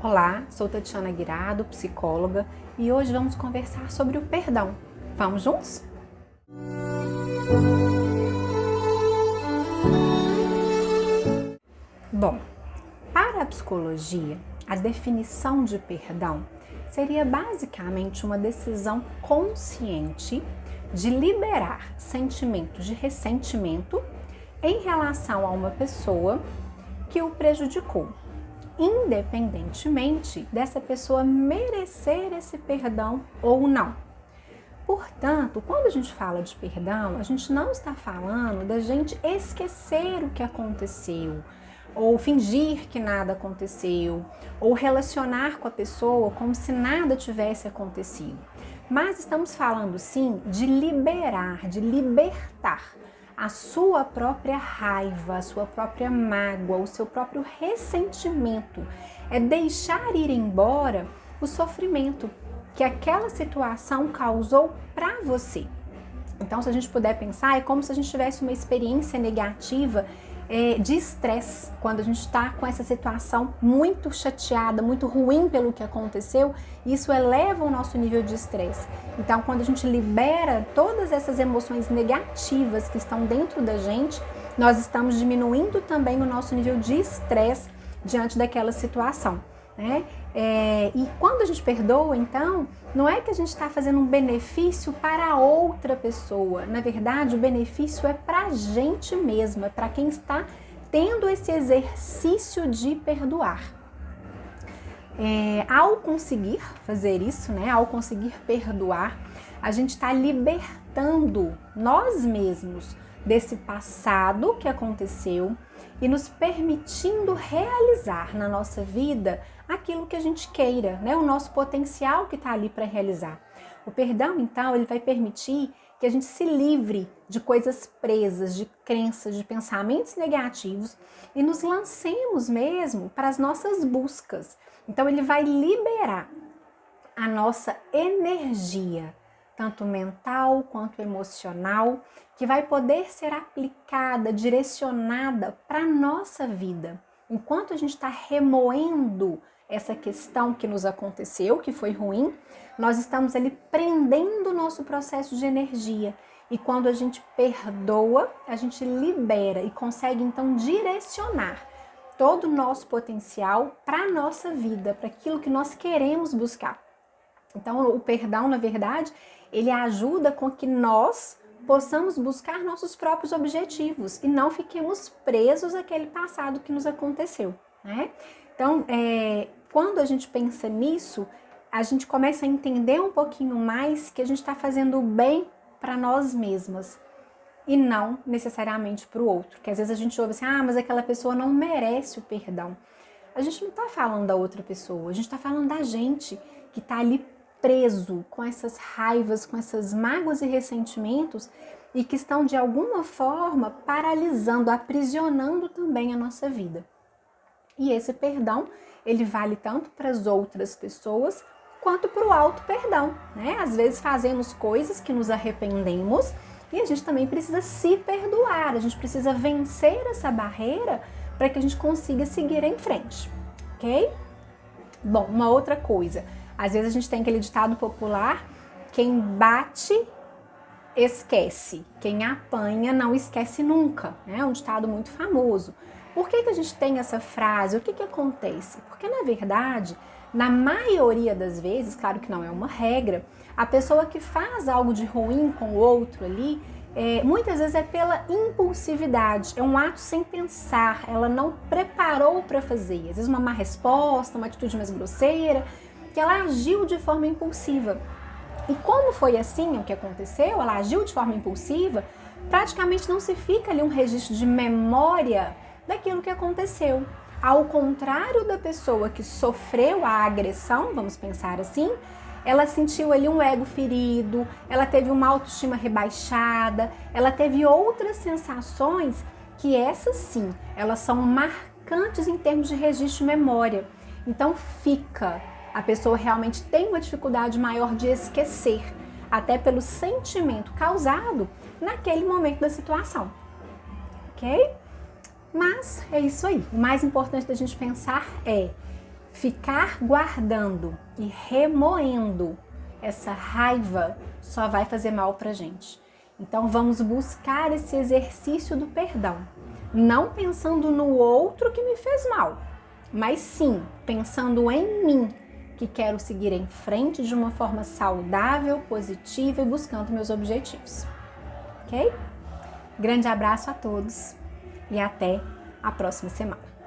Olá, sou Tatiana Guirado, psicóloga, e hoje vamos conversar sobre o perdão. Vamos juntos? Bom, para a psicologia, a definição de perdão seria basicamente uma decisão consciente de liberar sentimentos de ressentimento em relação a uma pessoa que o prejudicou, independentemente dessa pessoa merecer esse perdão ou não. Portanto, quando a gente fala de perdão, a gente não está falando da gente esquecer o que aconteceu, ou fingir que nada aconteceu, ou relacionar com a pessoa como se nada tivesse acontecido. Mas estamos falando sim de liberar, de libertar a sua própria raiva, a sua própria mágoa, o seu próprio ressentimento. É deixar ir embora o sofrimento que aquela situação causou para você. Então, se a gente puder pensar, é como se a gente tivesse uma experiência negativa de estresse, quando a gente está com essa situação muito chateada, muito ruim pelo que aconteceu, isso eleva o nosso nível de estresse. Então, quando a gente libera todas essas emoções negativas que estão dentro da gente, nós estamos diminuindo também o nosso nível de estresse diante daquela situação, né? E quando a gente perdoa, então, não é que a gente está fazendo um benefício para outra pessoa. Na verdade, o benefício é para a gente mesmo, é para quem está tendo esse exercício de perdoar. Ao conseguir fazer isso, né, ao conseguir perdoar, a gente está libertando nós mesmos desse passado que aconteceu e nos permitindo realizar na nossa vida aquilo que a gente queira, né? O nosso potencial que está ali para realizar. O perdão, então, ele vai permitir que a gente se livre de coisas presas, de crenças, de pensamentos negativos e nos lancemos mesmo para as nossas buscas. Então, ele vai liberar a nossa energia, tanto mental quanto emocional, que vai poder ser aplicada, direcionada para a nossa vida. Enquanto a gente está remoendo essa questão que nos aconteceu, que foi ruim, nós estamos ali prendendo o nosso processo de energia. E quando a gente perdoa, a gente libera e consegue então direcionar todo o nosso potencial para a nossa vida, para aquilo que nós queremos buscar. Então, o perdão, na verdade, ele ajuda com que nós possamos buscar nossos próprios objetivos e não fiquemos presos àquele passado que nos aconteceu, né? Então, quando a gente pensa nisso, a gente começa a entender um pouquinho mais que a gente está fazendo o bem para nós mesmas e não necessariamente para o outro. Que às vezes a gente ouve assim, mas aquela pessoa não merece o perdão. A gente não está falando da outra pessoa, a gente está falando da gente que está ali preso com essas raivas, com essas mágoas e ressentimentos e que estão de alguma forma paralisando, aprisionando também a nossa vida. E esse perdão, ele vale tanto para as outras pessoas quanto para o auto-perdão, né? Às vezes fazemos coisas que nos arrependemos e a gente também precisa se perdoar, a gente precisa vencer essa barreira para que a gente consiga seguir em frente, ok? Bom, uma outra coisa, às vezes a gente tem aquele ditado popular, quem bate esquece, quem apanha não esquece nunca, né? É um ditado muito famoso. Por que a gente tem essa frase? O que acontece? Porque, na verdade, na maioria das vezes, claro que não é uma regra, a pessoa que faz algo de ruim com o outro ali, muitas vezes é pela impulsividade, é um ato sem pensar, ela não preparou para fazer. Às vezes uma má resposta, uma atitude mais grosseira, que ela agiu de forma impulsiva. E como foi assim o que aconteceu, ela agiu de forma impulsiva, praticamente não se fica ali um registro de memória daquilo que aconteceu. Ao contrário da pessoa que sofreu a agressão, vamos pensar assim, ela sentiu ali um ego ferido, ela teve uma autoestima rebaixada, ela teve outras sensações que essas sim, elas são marcantes em termos de registro de memória. Então a pessoa realmente tem uma dificuldade maior de esquecer, até pelo sentimento causado naquele momento da situação, ok? Mas é isso aí. O mais importante da gente pensar é Ficar guardando e remoendo essa raiva só vai fazer mal pra gente. Então vamos buscar esse exercício do perdão, não pensando no outro que me fez mal, mas sim pensando em mim, que quero seguir em frente de uma forma saudável, positiva e buscando meus objetivos. Ok? Grande abraço a todos e até a próxima semana.